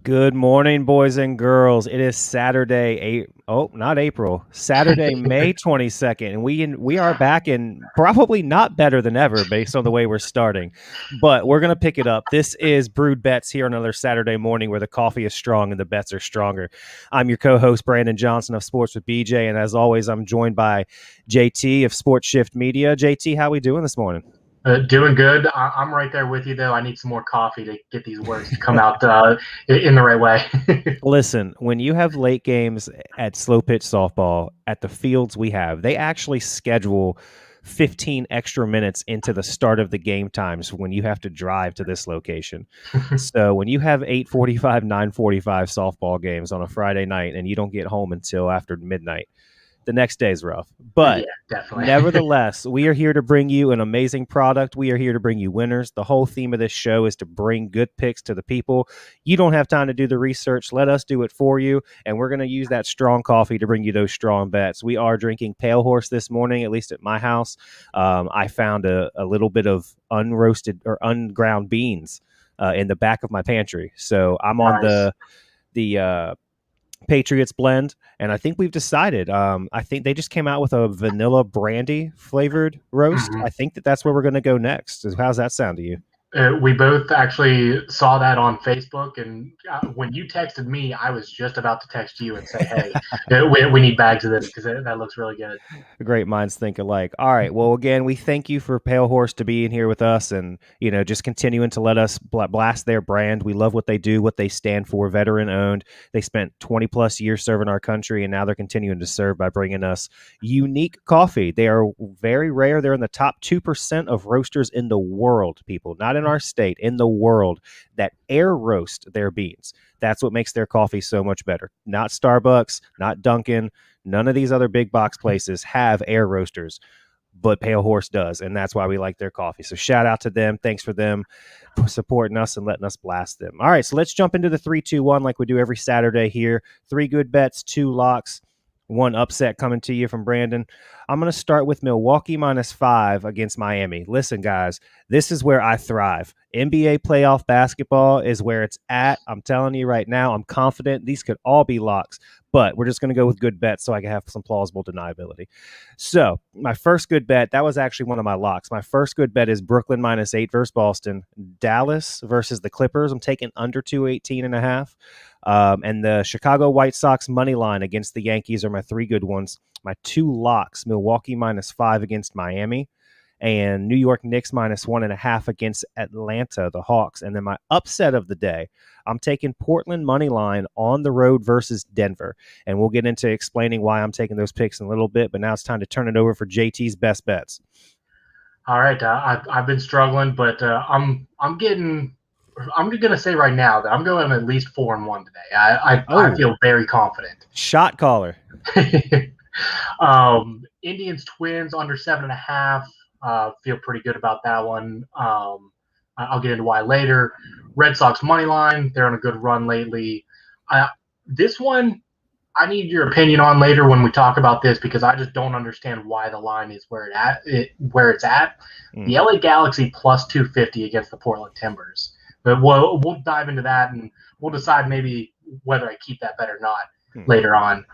Good morning, boys and girls. It is Saturday, not April, Saturday, May 22nd, and we are back and probably not better than ever based on the way we're starting, but we're going to pick it up. This is Brewed Bets here on another Saturday morning where the coffee is strong and the bets are stronger. I'm your co-host, Brandon Johnson of Sports with BJ, and as always, I'm joined by JT of Sports Shift Media. JT, how we doing this morning? Doing good. I'm right there with you, though. I need some more coffee to get these words to come out in the right way. Listen, when you have late games at slow pitch softball at the fields we have, they actually schedule 15 extra minutes into the start of the game times when you have to drive to this location. So when you have 8:45, 9:45 softball games on a Friday night and you don't get home until after midnight, the next day is rough. But Yeah, definitely. nevertheless, we are here to bring you an amazing product. We are here to bring you winners. The whole theme of this show is to bring good picks to the people. You don't have time to do the research. Let us do it for you. And we're going to use that strong coffee to bring you those strong bets. We are drinking Pale Horse this morning, at least at my house. I found a little bit of unroasted or unground beans in the back of my pantry. So I'm on Nice. the Patriots blend, and I think we've decided. I think they just came out with a vanilla brandy flavored roast. Mhm. I think that's where we're going to go next. How's that sound to you? We both actually saw that on Facebook, and when you texted me, I was just about to text you and say, "Hey, we need bags of this because that looks really good." Great minds think alike. All right. Well, again, we thank you for Pale Horse to be in here with us and, just continuing to let us blast their brand. We love what they do, what they stand for, veteran owned. They spent 20 plus years serving our country, and now they're continuing to serve by bringing us unique coffee. They are very rare. They're in the top 2% of roasters in the world, people, not in our state, in the world, that air roast their beans. That's what makes their coffee so much better. Not Starbucks, not Dunkin'. None of these other big box places have air roasters, but Pale Horse does, and that's why we like their coffee. So shout out to them. Thanks for them for supporting us and letting us blast them. All right, so let's jump into the 3-2-1 like we do every Saturday here. 3 good bets, 2 locks, 1 upset coming to you from Brandon. I'm going to start with Milwaukee -5 against Miami. Listen, guys, this is where I thrive. NBA playoff basketball is where it's at. I'm telling you right now, I'm confident these could all be locks, but we're just going to go with good bets so I can have some plausible deniability. So my first good bet, that was actually one of my locks. My first good bet is Brooklyn -8 versus Boston. Dallas versus the Clippers. I'm taking under 218.5. And the Chicago White Sox money line against the Yankees are my 3 good ones. My 2 locks, Milwaukee -5 against Miami and New York Knicks -1.5 against Atlanta, the Hawks. And then my upset of the day, I'm taking Portland money line on the road versus Denver. And we'll get into explaining why I'm taking those picks in a little bit, but now it's time to turn it over for JT's best bets. All right, I've been struggling, but I'm gonna say right now that I'm going at least 4-1 today. I feel very confident. Shot caller. Indians Twins under 7.5. Feel pretty good about that one. I'll get into why later. Red Sox money line. They're on a good run lately. This one, I need your opinion on later when we talk about this because I just don't understand why the line is where it's at. The LA Galaxy +250 against the Portland Timbers. But we'll dive into that and we'll decide maybe whether I keep that bet or not later on.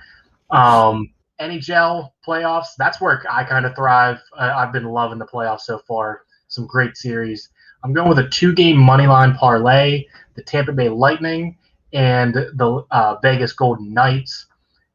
NHL playoffs, that's where I kind of thrive. I've been loving the playoffs so far. Some great series. I'm going with a 2-game moneyline parlay, the Tampa Bay Lightning and the Vegas Golden Knights.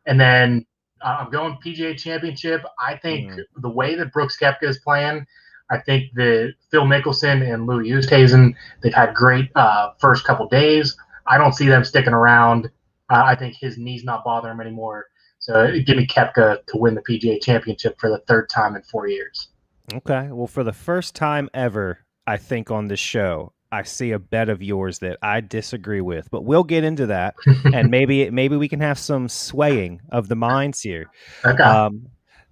And then I'm going PGA Championship. I think the way that Brooks Koepka is playing, I think that Phil Mickelson and Louis Oosthuizen, they've had great first couple days. I don't see them sticking around. I think his knee's not bothering him anymore. So give me Koepka to win the PGA Championship for the 3rd time in 4 years. Okay. Well, for the first time ever, I think on this show, I see a bet of yours that I disagree with, but we'll get into that, and maybe we can have some swaying of the minds here. Okay.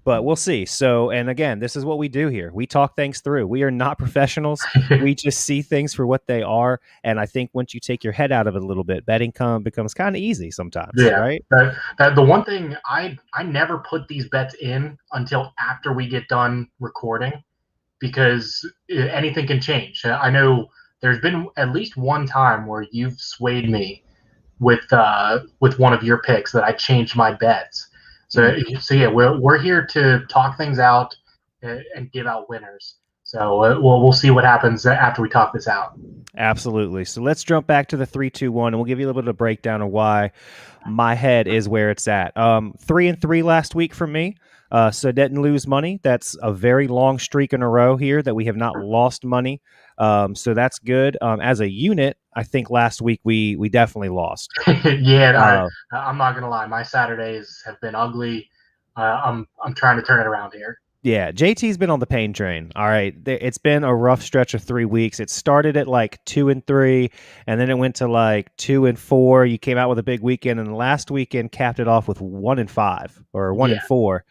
But we'll see. So, and again, this is what we do here. We talk things through. We are not professionals. We just see things for what they are. And I think once you take your head out of it a little bit, betting becomes kind of easy sometimes, right? The one thing I never put these bets in until after we get done recording because anything can change. I know there's been at least one time where you've swayed me with one of your picks that I changed my bets. So Mm. so yeah, we're here to talk things out and give out winners. So we'll see what happens after we talk this out. Absolutely. So let's jump back to the 3-2-1, and we'll give you a little bit of breakdown of why my head is where it's at. 3-3 last week for me. So didn't lose money. That's a very long streak in a row here that we have not lost money. So that's good. As a unit, I think last week we definitely lost. Yeah, Uh, I'm not gonna lie. My Saturdays have been ugly. I'm trying to turn it around here. Yeah, JT's been on the pain train. All right, it's been a rough stretch of 3 weeks. It started at like 2-3, and then it went to like 2-4. You came out with a big weekend, and the last weekend capped it off with 1-5 or one Yeah, and four.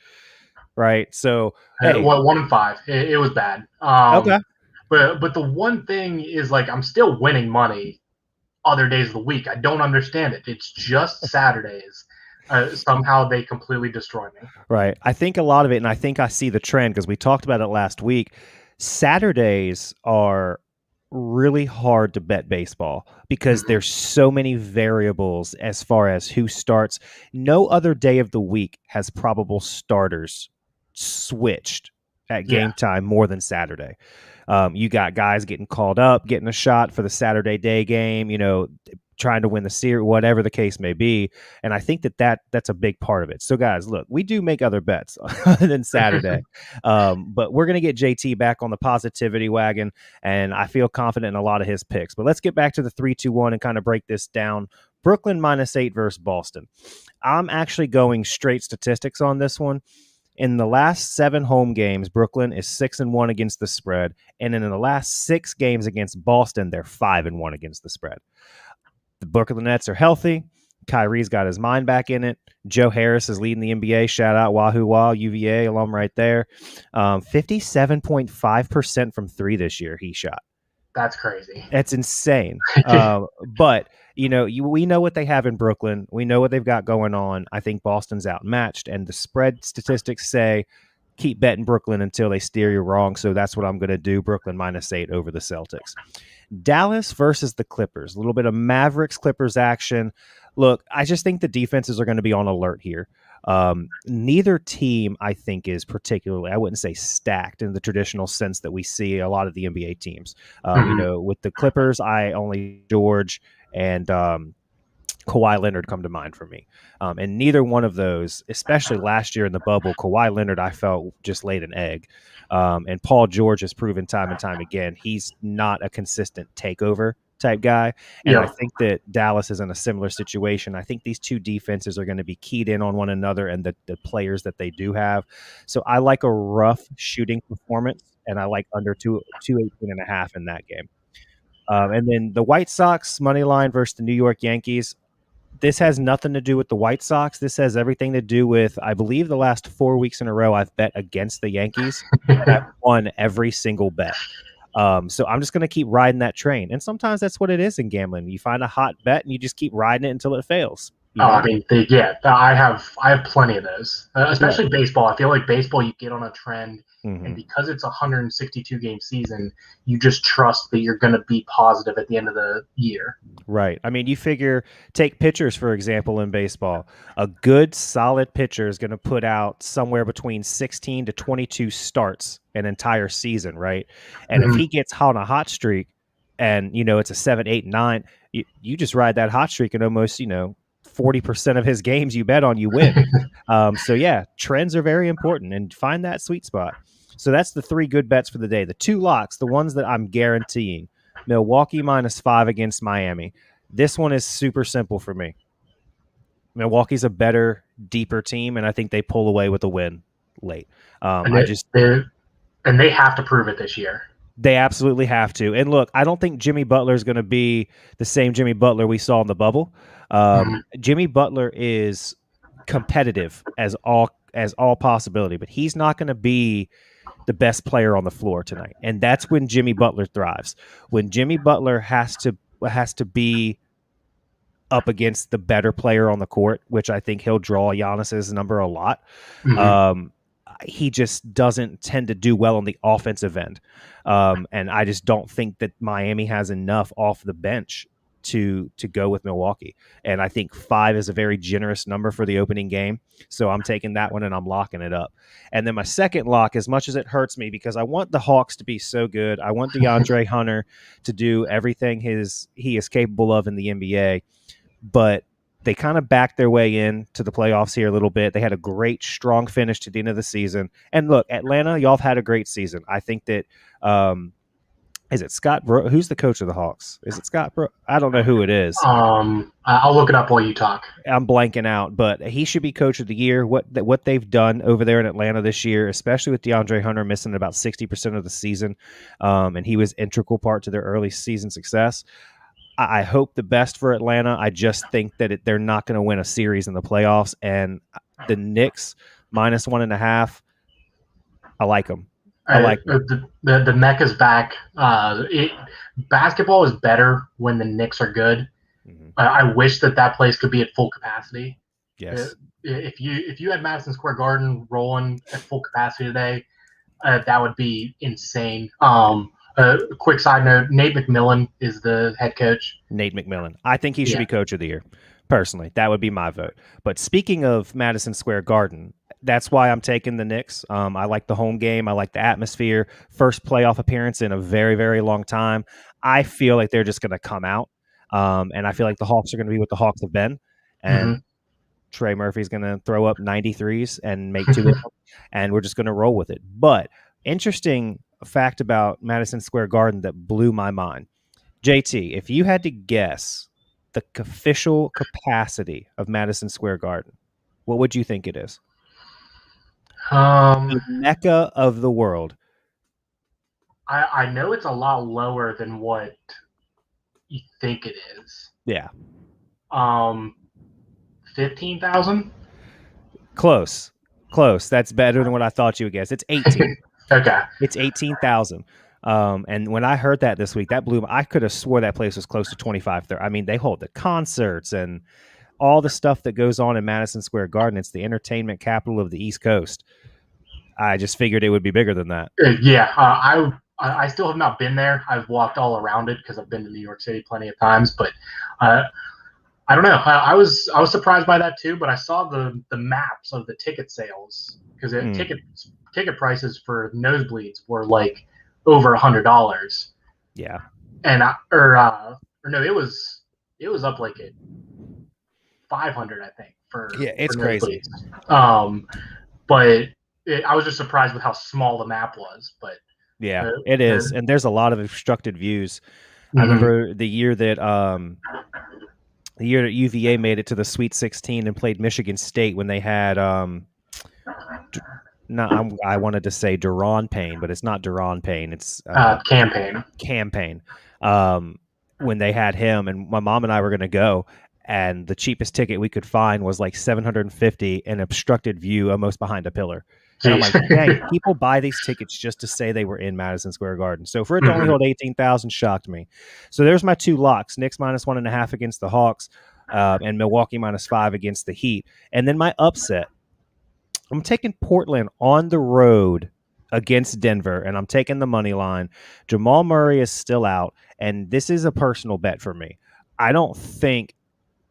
Right. So hey, well, 1-5. It was bad. okay, But the one thing is like I'm still winning money other days of the week. I don't understand it. It's just Saturdays. Somehow they completely destroy me. right. I think a lot of it, and I think I see the trend because we talked about it last week. Saturdays are really hard to bet baseball because Mhm. there's so many variables as far as who starts. No other day of the week has probable starters switched at Yeah, game time more than Saturday. You got guys getting called up, getting a shot for the Saturday day game, trying to win the series, whatever the case may be. And I think that's a big part of it. So, guys, look, we do make other bets other than Saturday, but we're going to get JT back on the positivity wagon, and I feel confident in a lot of his picks. But let's get back to the 3-2-1 and kind of break this down. Brooklyn -8 versus Boston. I'm actually going straight statistics on this one. In the last 7 home games, Brooklyn is 6-1 against the spread, and in the last 6 games against Boston, they're 5-1 against the spread. The Brooklyn Nets are healthy. Kyrie's got his mind back in it. Joe Harris is leading the NBA. Shout out Wahoo Wah, UVA alum right there. 57.5% from three this year he shot. that's crazy. That's insane. But we know what they have in Brooklyn. We know what they've got going on. I think Boston's outmatched, and the spread statistics say keep betting Brooklyn until they steer you wrong. So that's what I'm going to do. Brooklyn -8 over the Celtics. Dallas versus the Clippers. A little bit of Mavericks Clippers action. Look, I just think the defenses are going to be on alert here. Neither team, I think, is particularly, I wouldn't say stacked in the traditional sense that we see a lot of the NBA teams. Mhm. With the Clippers, I only George and Kawhi Leonard come to mind for me. And neither one of those, especially last year in the bubble, Kawhi Leonard, I felt just laid an egg. And Paul George has proven time and time again, he's not a consistent takeover type guy. And I Yep. think that Dallas is in a similar situation. I think these two defenses are going to be keyed in on one another and the players that they do have. So I like a rough shooting performance, and I like under 218.5 in that game. And then the White Sox money line versus the New York Yankees. This has nothing to do with the White Sox. This has everything to do with, I believe, the last 4 weeks in a row I've bet against the Yankees, and I've won every single bet. So I'm just going to keep riding that train. And sometimes that's what it is in gambling. You find a hot bet and you just keep riding it until it fails, you Oh, I know? mean, yeah, I have plenty of those, Yeah. especially baseball. I feel like baseball, you get on a trend, and hmm because it's a 162 game season, you just trust that you're going to be positive at the end of the year. Right. I mean, you figure, take pitchers, for example, in baseball. A good, solid pitcher is going to put out somewhere between 16 to 22 starts an entire season, right? And if Mhm. he gets on a hot streak and, it's a 7, 8, 9, you just ride that hot streak and almost, 40% of his games you bet on, you win. So, yeah, trends are very important and find that sweet spot. So that's the 3 good bets for the day. The 2 locks, the ones that I'm guaranteeing. Milwaukee -5 against Miami. This one is super simple for me. Milwaukee's a better, deeper team, and I think they pull away with a win late. and I they, just they and they have to prove it this year. They absolutely have to. And look, I don't think Jimmy Butler is going to be the same Jimmy Butler we saw in the bubble. Mhm. Jimmy Butler is competitive as all possibility, but he's not going to be the best player on the floor tonight. And that's when Jimmy Butler thrives. When Jimmy Butler has to be up against the better player on the court, which I think he'll draw Giannis's number a lot. Mhm. Um, he just doesn't tend to do well on the offensive end. And I just don't think that Miami has enough off the bench to go with Milwaukee. And I think 5 is a very generous number for the opening game. So I'm taking that one and I'm locking it up. And then my second lock, as much as it hurts me because I want the Hawks to be so good, I want DeAndre Hunter to do everything he is capable of in the NBA, but they kind of backed their way in to the playoffs here a little bit. They had a great, strong finish to the end of the season. And look, Atlanta, y'all have had a great season. I think that is it Scott Bro? Who's the coach of the Hawks? Is it Scott Bro? I don't know who it is. I'll look it up while you talk. I'm blanking out, but he should be coach of the year. What they've done over there in Atlanta this year, especially with DeAndre Hunter missing about 60% of the season, and he was integral part to their early season success. I hope the best for Atlanta. I just think that they're not going to win a series in the playoffs, and the Knicks -1.5. I like them. I like the Mecca's back. Basketball is better when the Knicks are good. Mm-hmm. I wish that place could be at full capacity. Yes. If you had Madison Square Garden rolling at full capacity today, that would be insane. Quick side note: Nate McMillan is the head coach. Nate McMillan. I think he should be coach of the year. Personally, that would be my vote. But speaking of Madison Square Garden, that's why I'm taking the Knicks. I like the home game. I like the atmosphere. First playoff appearance in a very, very long time. I feel like they're just going to come out. And I feel like the Hawks are going to be what the Hawks have been. And Trey Murphy's going to throw up 93s and make 2 of them. And we're just going to roll with it. But interesting fact about Madison Square Garden that blew my mind. JT, if you had to guess the official capacity of Madison Square Garden, what would you think it is? The Mecca of the world. I know it's a lot lower than what you think it is. Yeah. 15,000? Close. That's better than what I thought you would guess. It's 18. Okay. It's 18,000. And when I heard that this week, that blew me. I could have swore that place was close to 25, 30. I mean, they hold the concerts and all the stuff that goes on in Madison Square Garden. It's the entertainment capital of the East Coast. I just figured it would be bigger than that. Yeah, I still have not been there. I've walked all around it because I've been to New York City plenty of times, but I don't know. I was surprised by that too. But I saw the maps of the ticket sales because ticket prices for nosebleeds were like over $100. Yeah, and no, it was up like at 500, I think. It's crazy. But I was just surprised with how small the map was. But yeah, it is, and there's a lot of obstructed views. I remember the year that UVA made it to the Sweet 16 and played Michigan State when they had I wanted to say Deron Payne, but it's not Deron Payne. It's Campaign. When they had him, and my mom and I were going to go, and the cheapest ticket we could find was like $750, an obstructed view almost behind a pillar. And I'm like, dang, people buy these tickets just to say they were in Madison Square Garden. So for it to only hold 18,000 shocked me. So there's my 2 locks: Knicks -1.5 against the Hawks, and Milwaukee -5 against the Heat. And then my upset, I'm taking Portland on the road against Denver, and I'm taking the money line. Jamal Murray is still out, and this is a personal bet for me. I don't think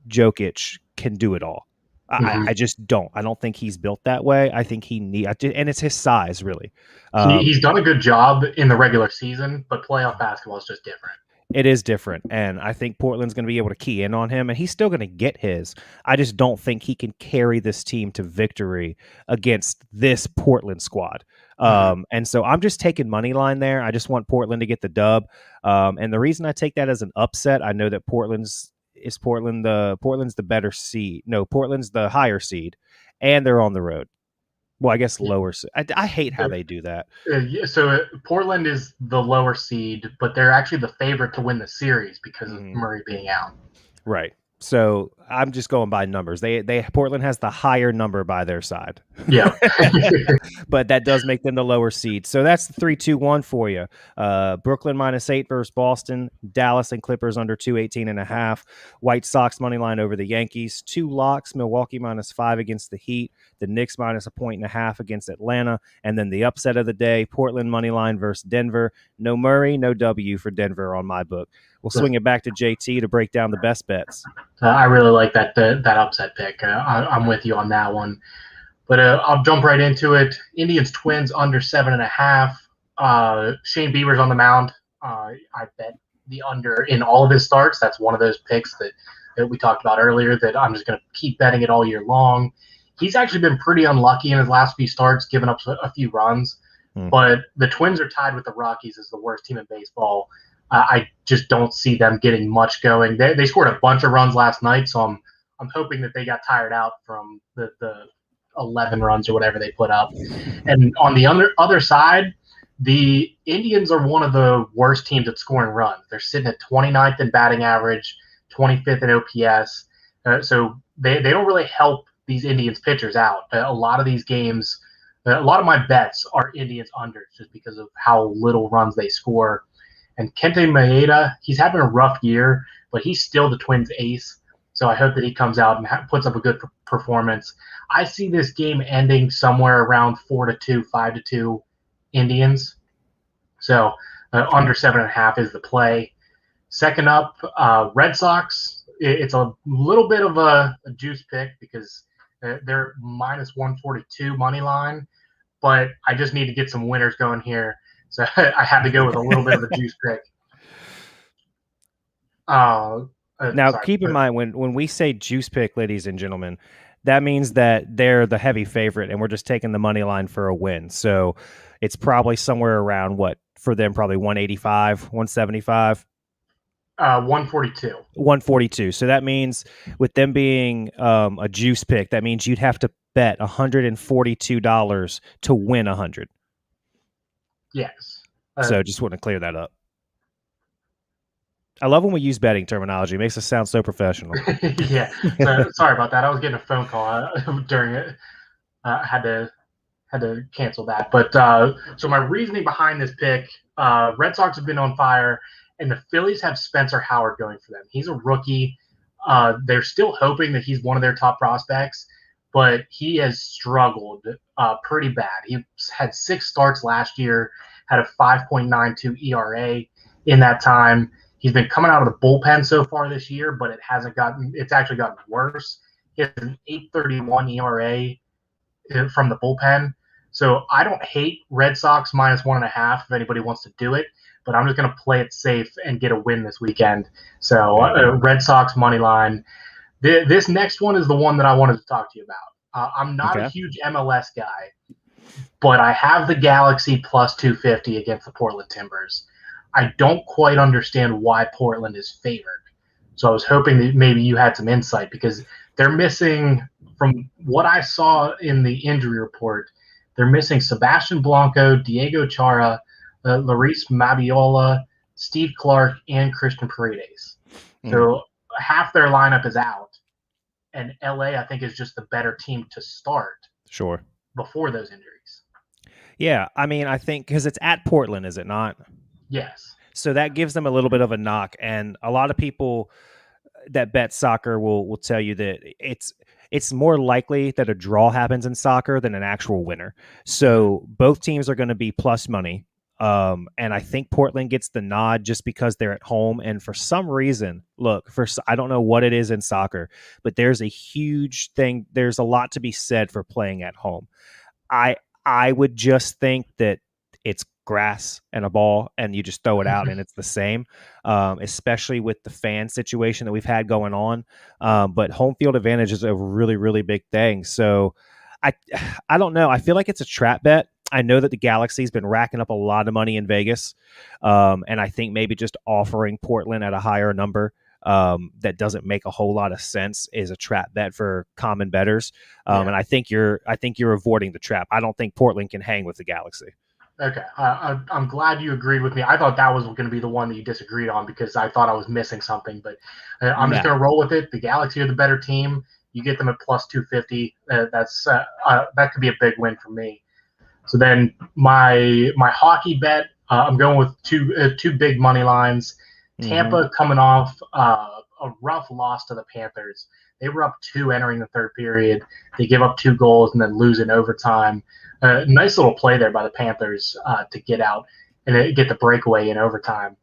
Jokic can do it all. I just don't. I don't think he's built that way. I think and it's his size, really. He's done a good job in the regular season, but playoff basketball is just different. It is different, and I think Portland's going to be able to key in on him, and he's still going to get his. I just don't think he can carry this team to victory against this Portland squad. And so I'm just taking money line there. I just want Portland to get the dub. And the reason I take that as an upset, I know that Portland's the better seed. No, Portland's the higher seed, and they're on the road. Well, I guess lower. I hate how they do that. So Portland is the lower seed, but they're actually the favorite to win the series because of Murray being out. Right. So I'm just going by numbers. Portland has the higher number by their side. Yeah. But that does make them the lower seed. So that's the 3-2-1 for you. Brooklyn -8 versus Boston. Dallas and Clippers under 218.5. White Sox money line over the Yankees. Two locks. Milwaukee -5 against the Heat. The Knicks -1.5 against Atlanta. And then the upset of the day, Portland money line versus Denver. No Murray, no W for Denver on my book. We'll swing it back to JT to break down the best bets. I really like that upset pick. I'm with you on that one. But I'll jump right into it. Indians Twins under 7.5. Shane Bieber's on the mound. I bet the under in all of his starts. That's one of those picks that we talked about earlier that I'm just going to keep betting it all year long. He's actually been pretty unlucky in his last few starts, giving up a few runs. But the Twins are tied with the Rockies as the worst team in baseball. I just don't see them getting much going. They scored a bunch of runs last night, so I'm hoping that they got tired out from the 11 runs or whatever they put up. And on the other side, the Indians are one of the worst teams at scoring runs. They're sitting at 29th in batting average, 25th in OPS. So they don't really help these Indians pitchers out. A lot of these games, a lot of my bets are Indians unders just because of how little runs they score. And Kente Maeda, he's having a rough year, but he's still the Twins' ace. So I hope that he comes out and puts up a good performance. I see this game ending somewhere around 4-2, 5-2 Indians. So under 7.5 is the play. Second up, Red Sox. It's a little bit of a juice pick because they're -142 money line, but I just need to get some winners going here. So I had to go with a little bit of a juice pick. Now, keep in mind, when we say juice pick, ladies and gentlemen, that means that they're the heavy favorite and we're just taking the money line for a win. So it's probably somewhere around what for them, probably 185, 175. 142. 142. So that means with them being a juice pick, that means you'd have to bet $142 to win 100. Yes. So just want to clear that up. I love when we use betting terminology. It makes us sound so professional. Yeah. So, sorry about that. I was getting a phone call during it. I had to cancel that. But so my reasoning behind this pick, Red Sox have been on fire, and the Phillies have Spencer Howard going for them. He's a rookie. They're still hoping that he's one of their top prospects, but he has struggled pretty bad. He had 6 starts last year, had a 5.92 ERA in that time. He's been coming out of the bullpen so far this year, but it's actually gotten worse. He has an 8.31 ERA from the bullpen. So I don't hate Red Sox -1.5 if anybody wants to do it, but I'm just going to play it safe and get a win this weekend. So Red Sox money line. This next one is the one that I wanted to talk to you about. I'm not a huge MLS guy, but I have the Galaxy +250 against the Portland Timbers. I don't quite understand why Portland is favored. So I was hoping that maybe you had some insight because they're missing, from what I saw in the injury report, they're missing Sebastian Blanco, Diego Chara, Laris Mabiola, Steve Clark, and Christian Paredes. So half their lineup is out, and LA, I think, is just the better team to start. Sure. Before those injuries. Yeah, I mean, I think because it's at Portland, is it not? Yes. So that gives them a little bit of a knock, and a lot of people that bet soccer will tell you that it's more likely that a draw happens in soccer than an actual winner. So both teams are going to be plus money. And I think Portland gets the nod just because they're at home. And for some reason, look, I don't know what it is in soccer, but there's a huge thing. There's a lot to be said for playing at home. I would just think that it's grass and a ball and you just throw it out and it's the same, especially with the fan situation that we've had going on. But home field advantage is a really, really big thing. So I don't know. I feel like it's a trap bet. I know that the Galaxy's been racking up a lot of money in Vegas. And I think maybe just offering Portland at a higher number that doesn't make a whole lot of sense is a trap bet for common bettors. And I think you're avoiding the trap. I don't think Portland can hang with the Galaxy. Okay. I'm glad you agreed with me. I thought that was going to be the one that you disagreed on because I thought I was missing something, but I'm just going to roll with it. The Galaxy are the better team. You get them at plus 250. That could be a big win for me. So then my hockey bet, I'm going with two big money lines. Tampa coming off a rough loss to the Panthers. They were up two entering the third period. They give up 2 goals and then lose in overtime. Nice little play there by the Panthers to get out and get the breakaway in overtime.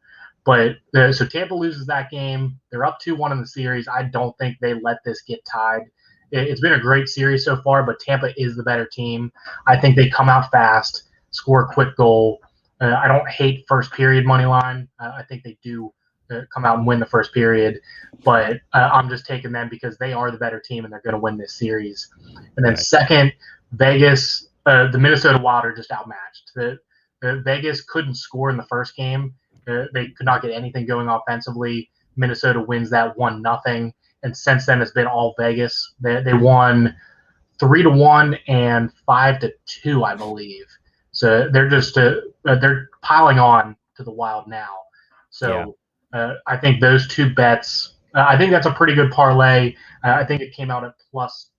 But so Tampa loses that game. They're up 2-1 in the series. I don't think they let this get tied. It's been a great series so far, but Tampa is the better team. I think they come out fast, score a quick goal. I don't hate first period money line. I think they do come out and win the first period, but I'm just taking them because they are the better team and they're going to win this series. And then second, Vegas, the Minnesota Wild are just outmatched. The Vegas couldn't score in the first game. They could not get anything going offensively. Minnesota wins that 1-0, and since then it's been all Vegas. They won 3-1 and 5-2, I believe. So they're just they're piling on to the Wild now. So I think those two bets. I think that's a pretty good parlay. I think it came out at plus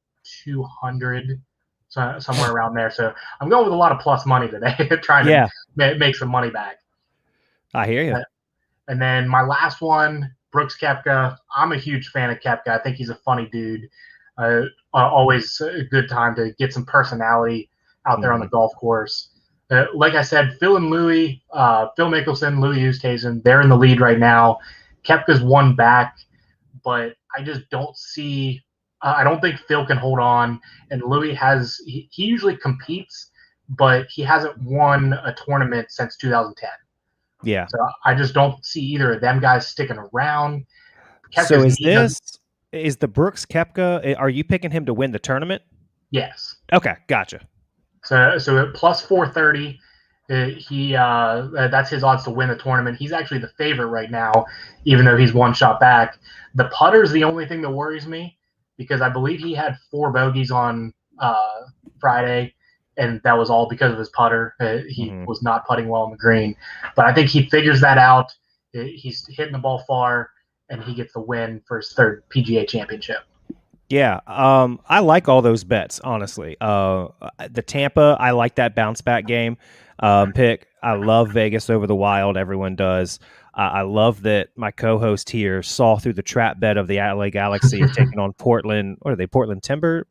200, somewhere around there. So I'm going with a lot of plus money today, trying to make some money back. I hear you. And then my last one, Brooks Koepka. I'm a huge fan of Koepka. I think he's a funny dude. Always a good time to get some personality out there on the golf course. Like I said, Phil and Louis, Phil Mickelson, Louis Oosthuizen, they're in the lead right now. Koepka's one back, but I just don't see. I don't think Phil can hold on. And Louis he usually competes, but he hasn't won a tournament since 2010. Yeah. So I just don't see either of them guys sticking around. Koepka's is the Brooks Koepka? Are you picking him to win the tournament? Yes. Okay, gotcha. So at plus 430, that's his odds to win the tournament. He's actually the favorite right now, even though he's one shot back. The putter's the only thing that worries me because I believe he had 4 bogeys on Friday, and that was all because of his putter. He was not putting well on the green. But I think he figures that out. He's hitting the ball far, and he gets the win for his 3rd PGA championship. Yeah, I like all those bets, honestly. The Tampa, I like that bounce back game pick. I love Vegas over the Wild. Everyone does. I love that my co-host here saw through the trap bet of the LA Galaxy of taking on Portland. What are they? Portland Timbers.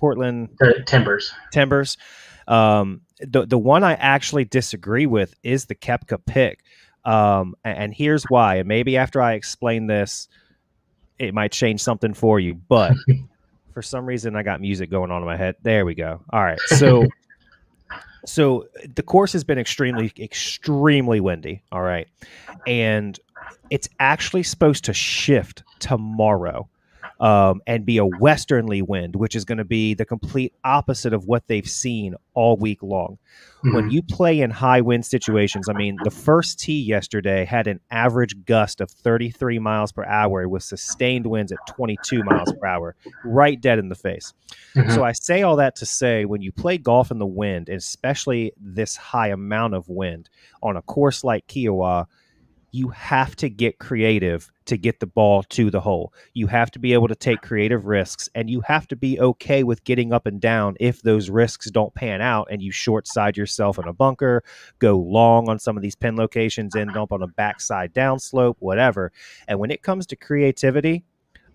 The one I actually disagree with is the Koepka pick, and here's why. And maybe after I explain this, it might change something for you, but. For some reason, I got music going on in my head. There we go. All right. So the course has been extremely windy. All right. And it's actually supposed to shift tomorrow and be a westerly wind, which is going to be the complete opposite of what they've seen all week long. When you play in high wind situations, I mean, the first tee yesterday had an average gust of 33 miles per hour with sustained winds at 22 miles per hour, right dead in the face. So I say all that to say, when you play golf in the wind, especially this high amount of wind on a course like Kiowa, you have to get creative to get the ball to the hole. You have to be able to take creative risks, and you have to be okay with getting up and down if those risks don't pan out and you short side yourself in a bunker, go long on some of these pin locations, end up on a backside downslope, whatever. And when it comes to creativity,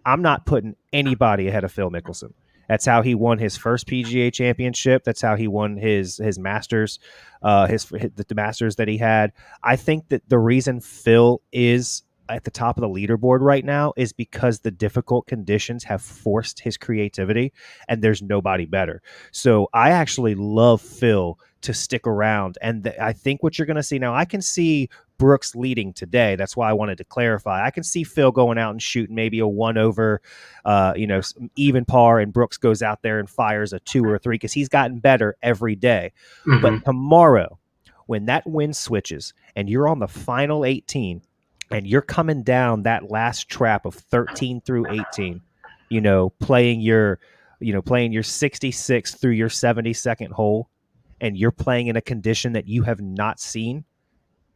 I'm not putting anybody ahead of Phil Mickelson. That's how he won his first PGA championship. That's how he won his Masters, the Masters that he had. I think that the reason Phil is at the top of the leaderboard right now is because the difficult conditions have forced his creativity, and there's nobody better. So I actually love Phil to stick around, and I think what you're going to see now, I can see Brooks leading today. That's why I wanted to clarify. I can see Phil going out and shooting maybe a 1 over, even par, and Brooks goes out there and fires a 2 or a 3 because he's gotten better every day. But tomorrow, when that wind switches and you're on the final 18 and you're coming down that last trap of 13 through 18, playing your 66 through your 72nd hole, and you're playing in a condition that you have not seen,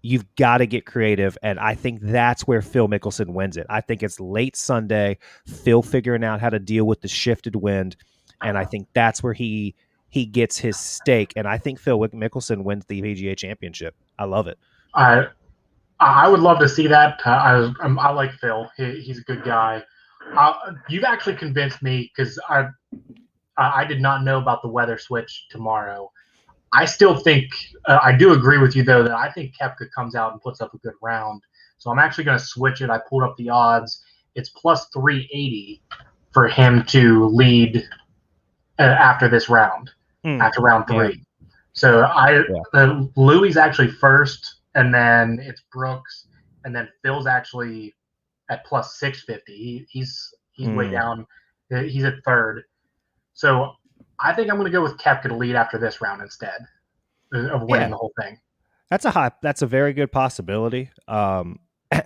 you've got to get creative. And I think that's where Phil Mickelson wins it. I think it's late Sunday, Phil figuring out how to deal with the shifted wind. And I think that's where he gets his stake. And I think Phil Mickelson wins the PGA championship. I love it. I I would love to see that. I like Phil. He's a good guy. You've actually convinced me because I did not know about the weather switch tomorrow. I still think I do agree with you though that I think Koepka comes out and puts up a good round. So I'm actually going to switch it. I pulled up the odds. It's plus 380 for him to lead after this round, after round three. Yeah. So Louis actually first, and then it's Brooks, and then Phil's actually at plus 650. He's way down. He's at third. So I think I'm going to go with Koepka to lead after this round instead of winning the whole thing. That's a very good possibility.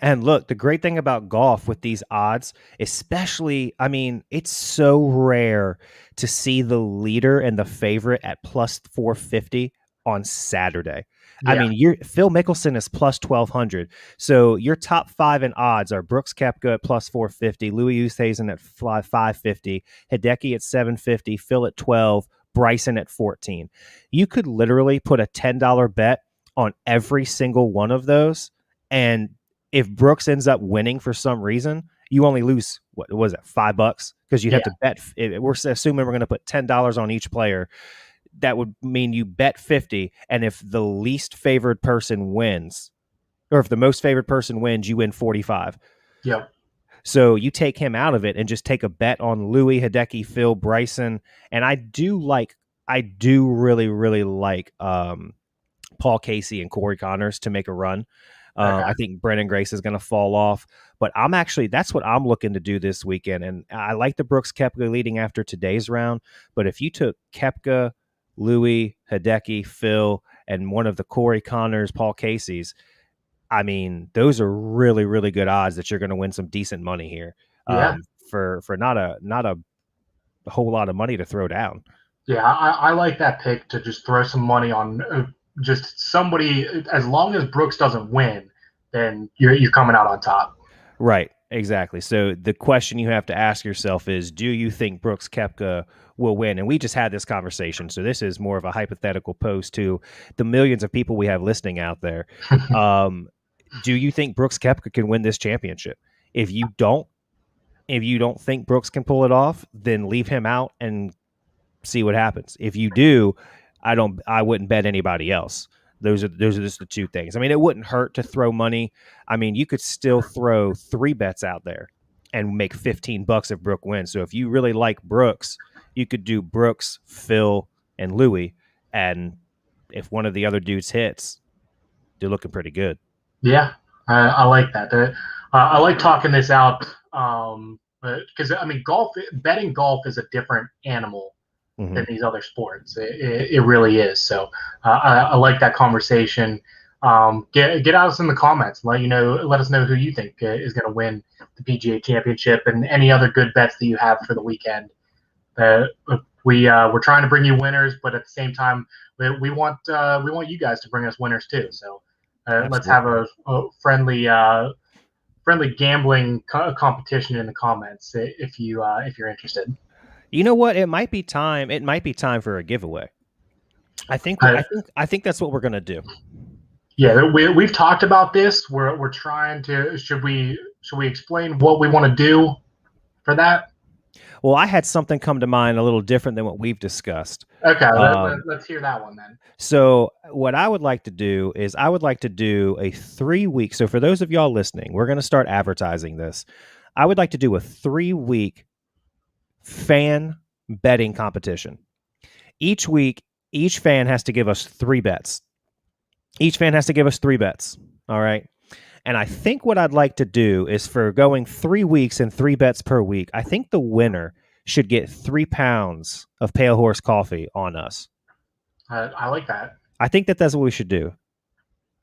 And look, the great thing about golf with these odds, especially, I mean, it's so rare to see the leader and the favorite at plus 450 on Saturday. Yeah. I mean, Phil Mickelson is plus 1,200. So your top five in odds are Brooks Koepka at plus 450, Louis Oosthuizen at 550, Hideki at 750, Phil at 12, Bryson at 14. You could literally put a $10 bet on every single one of those, and if Brooks ends up winning for some reason, you only lose, what was it, $5? Because you'd have to bet. We're assuming we're going to put $10 on each player. That would mean you bet 50. And if the least favored person wins, or if the most favored person wins, you win 45. Yep. So you take him out of it and just take a bet on Louis, Hideki, Phil, Bryson. And I do really, really like Paul Casey and Corey Connors to make a run. I think Brendan Grace is going to fall off, but that's what I'm looking to do this weekend. And I like the Brooks Koepka leading after today's round, but if you took Koepka, Louis, Hideki, Phil, and one of the Corey Connors, Paul Casey's, I mean, those are really, really good odds that you're going to win some decent money here. For not a whole lot of money to throw down. Yeah, I like that pick to just throw some money on just somebody. As long as Brooks doesn't win, then you're coming out on top. Right, exactly. So the question you have to ask yourself is, do you think Brooks Koepka will win? And we just had this conversation, so this is more of a hypothetical pose to the millions of people we have listening out there. Do you think Brooks Koepka can win this championship? If you don't think Brooks can pull it off, then leave him out and see what happens. If you do, I wouldn't bet anybody else. Those are just the two things. I mean, it wouldn't hurt to throw money. I mean, you could still throw 3 bets out there and make $15 if Brooks wins. So if you really like Brooks, you could do Brooks, Phil, and Louis. And if one of the other dudes hits, they're looking pretty good. Yeah, I like that. I like talking this out because, I mean, betting golf is a different animal than these other sports. It really is. So I like that conversation. Get us in the comments. Let us know who you think is going to win the PGA Championship and any other good bets that you have for the weekend. We're trying to bring you winners, but at the same time, we want you guys to bring us winners too. So let's have a friendly gambling competition in the comments if you're interested. You know what? It might be time. It might be time for a giveaway. I think that's what we're gonna do. Yeah, we've talked about this. We're trying to. Should we explain what we want to do for that? Well, I had something come to mind a little different than what we've discussed. Okay, let's hear that one then. So what I would like to do is I would like to do a 3-week. So for those of y'all listening, we're going to start advertising this. I would like to do a 3-week fan betting competition. Each week, each fan has to give us 3 bets. All right. And I think what I'd like to do is, for going 3 weeks and 3 bets per week, I think the winner should get 3 pounds of Pale Horse coffee on us. I like that. I think that's what we should do.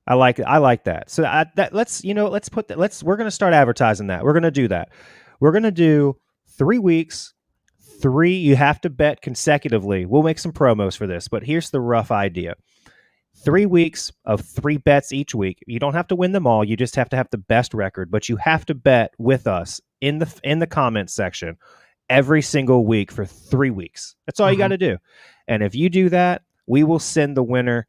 I like that. So we're going to start advertising that. We're going to do that. We're going to do 3 weeks. 3, you have to bet consecutively. We'll make some promos for this, but here's the rough idea. 3 weeks of 3 bets each week. You don't have to win them all. You just have to have the best record, but you have to bet with us in the comments section every single week for 3 weeks. That's all you got Mhm. to do. And if you do that, we will send the winner.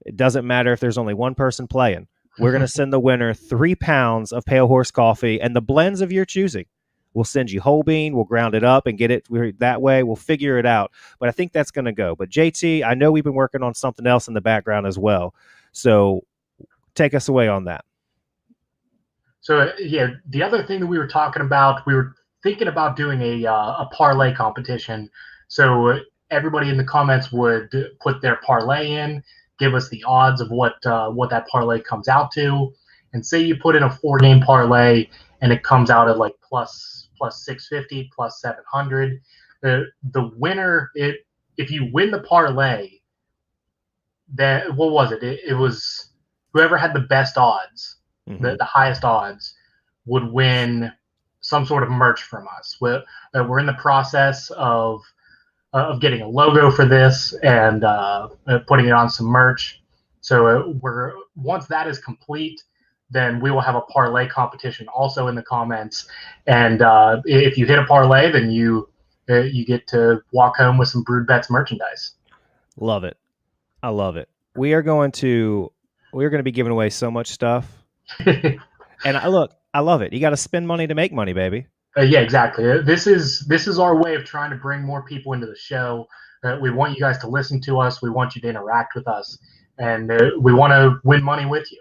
It doesn't matter if there's only one person playing. We're going to send the winner 3 pounds of Pale Horse coffee and the blends of your choosing. We'll send you whole bean. We'll ground it up and get it that way. We'll figure it out. But I think that's going to go. But JT, I know we've been working on something else in the background as well. So take us away on that. So yeah, the other thing that we were talking about, we were thinking about doing a parlay competition. So everybody in the comments would put their parlay in, give us the odds of what that parlay comes out to, and say you put in a 4 game parlay and it comes out at like plus 650, plus 700. The winner, if you win the parlay, that what was it? It was whoever had the best odds, Mm-hmm. the highest odds, would win some sort of merch from us. We're in the process of getting a logo for this and putting it on some merch. So we're once that is complete, then we will have a parlay competition also in the comments. And if you hit a parlay, then you get to walk home with some Brewed Bets merchandise. Love it. I love it. We're going to be giving away so much stuff. And I love it. You got to spend money to make money, baby. Yeah, exactly. This is our way of trying to bring more people into the show. We want you guys to listen to us. We want you to interact with us, and we want to win money with you.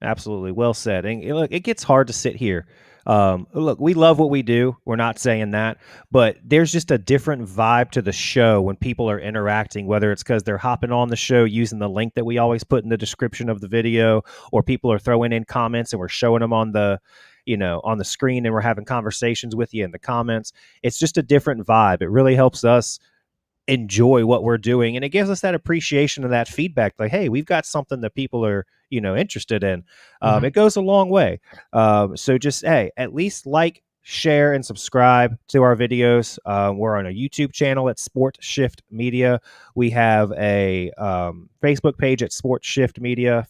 Absolutely. Well said. And look, it gets hard to sit here. Look, we love what we do. We're not saying that, but there's just a different vibe to the show when people are interacting, whether it's because they're hopping on the show using the link that we always put in the description of the video, or people are throwing in comments and we're showing them on the screen and we're having conversations with you in the comments. It's just a different vibe. It really helps us enjoy what we're doing, and it gives us that appreciation of that feedback, like, hey, we've got something that people are interested in. Mm-hmm. It goes a long way. So just, hey, at least like, share, and subscribe to our videos. We're on a YouTube channel at Sport Shift Media. We have a Facebook page at Sport Shift Media.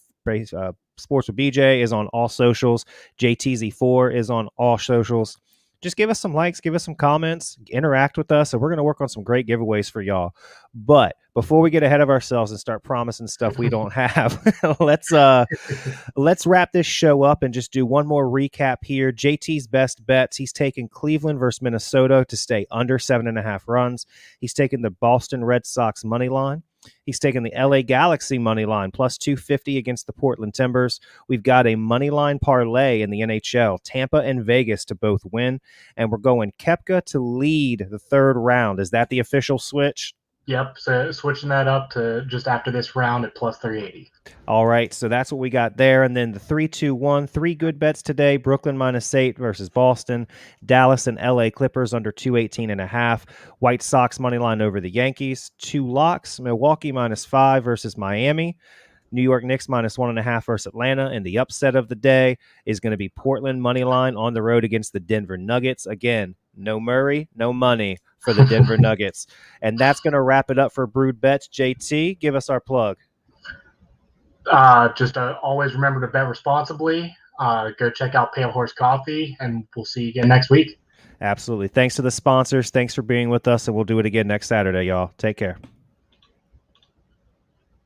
Sports with BJ is on all socials. JTZ4 is on all socials. Just give us some likes, give us some comments, interact with us, and we're going to work on some great giveaways for y'all. But before we get ahead of ourselves and start promising stuff we don't have, let's wrap this show up and just do one more recap here. JT's best bets: he's taken Cleveland versus Minnesota to stay under 7.5 runs. He's taken the Boston Red Sox money line. He's taken the LA Galaxy money line plus 250 against the Portland Timbers. We've got a money line parlay in the NHL, Tampa and Vegas to both win. And we're going Koepka to lead the third round. Is that the official switch? Yep. So switching that up to just after this round at plus 380. All right, so that's what we got there. And then the 3-2-1, 3 good bets today. Brooklyn -8 versus Boston. Dallas and LA Clippers under 218.5. White Sox money line over the Yankees. 2 locks. Milwaukee -5 versus Miami. New York Knicks -1.5 versus Atlanta. And the upset of the day is going to be Portland money line on the road against the Denver Nuggets. Again, no Murray, no money for the Denver Nuggets. And that's going to wrap it up for Brewed Bets. JT, give us our plug. Just always remember to bet responsibly. Go check out Pale Horse Coffee, and we'll see you again next week. Absolutely. Thanks to the sponsors. Thanks for being with us, and we'll do it again next Saturday, y'all. Take care.